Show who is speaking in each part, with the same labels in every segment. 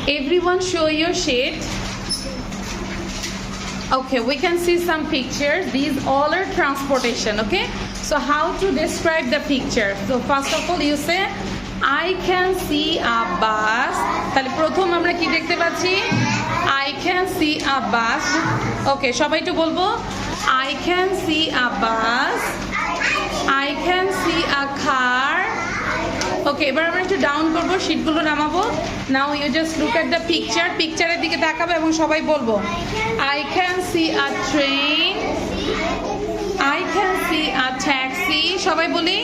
Speaker 1: Everyone show your sheet. Okay, we can see some pictures. These all are transportation, okay? So how to describe the picture? So first of all you say I can see a bus. তাহলে প্রথম আমরা কি দেখতে পাচ্ছি? I can see a bus. Okay, সবাই একটু বলবো I can see a bus. I can see a car. ওকে, এবার আমরা একটু ডাউন করব, শীটগুলো নামাবো। Now you just look at the picture, পিকচারের দিকে তাকাবে এবং সবাই বলবো I can see a train, I can see a taxi. সবাই বলি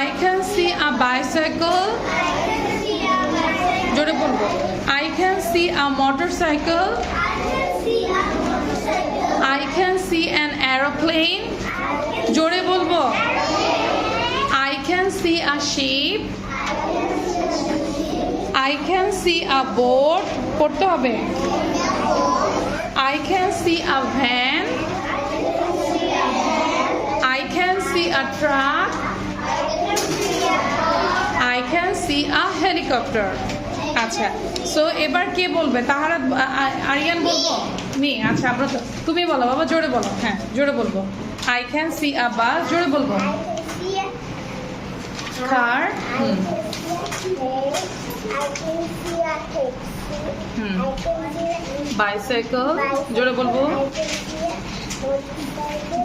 Speaker 1: I can see a bicycle. জোরে বলবো I can see a motorcycle, I can see an aeroplane. জোরে বলবো I can see a sheep. I can see a boat. পড়তে হবে I can see a van. I can see a truck. I can see a helicopter. আচ্ছা, so এবার কে বলবে? তাহারা আরিয়ান বলবো? Me. আচ্ছা, আমরা তুমি বলো বাবা, জোরে বলো। হ্যাঁ, জোরে বলবো I can see a bus. জোরে বলবো car.
Speaker 2: I can see a taxi. I can see a
Speaker 1: bicycle. জোরে বলবো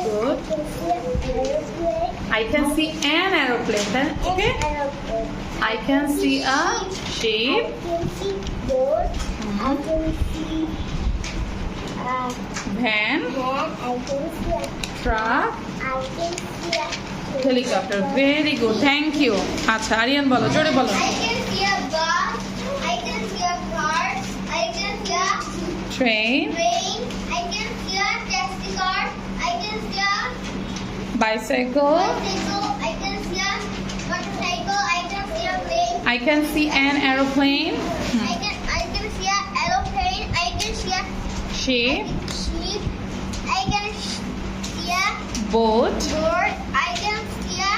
Speaker 1: good. I can see an aeroplane. Then okay. I can see a sheep.
Speaker 2: I can see boat. I can see a
Speaker 1: Van.
Speaker 2: van. I can see a
Speaker 1: Truck.
Speaker 2: I can see a
Speaker 1: Helicopter. Very good. Thank you. আচ্ছা, আরিয়ান বলো, জোরে বলো
Speaker 2: I can see a bus. I can see a car. I can see a
Speaker 1: train,
Speaker 2: train. I can see a taxi car. I can see a
Speaker 1: bicycle.
Speaker 2: bicycle. I can see a motorcycle. I can see a plane.
Speaker 1: I can see an aeroplane.
Speaker 2: I can see a aeroplane. I can see a
Speaker 1: Sheep.
Speaker 2: sheep. I can see a
Speaker 1: Boat.
Speaker 2: boat. I can see a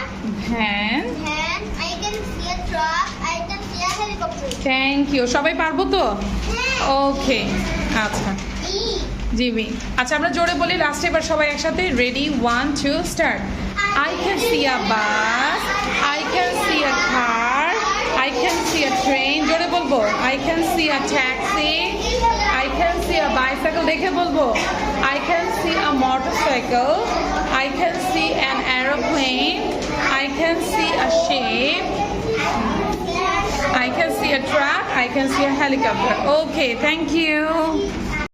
Speaker 1: Van.
Speaker 2: van. I can see a truck. I can see a helicopter.
Speaker 1: Thank you. সবাই পারবো তো?
Speaker 2: হ্যাঁ।
Speaker 1: ওকে, আচ্ছা
Speaker 2: E.
Speaker 1: Jimmy. আচ্ছা, আমরা জোরে বলি লাস্টে, এবার সবাই একসাথে। Ready, 1 2 start. I can see a bus. I can see a car. I can see a train. জোরে বলবো I can see a taxi. I can see a bicycle. দেখে বলবো I can see a motorcycle. I can see an aeroplane. I can see a sheep. I can see a truck. I can see a helicopter. Okay, thank you.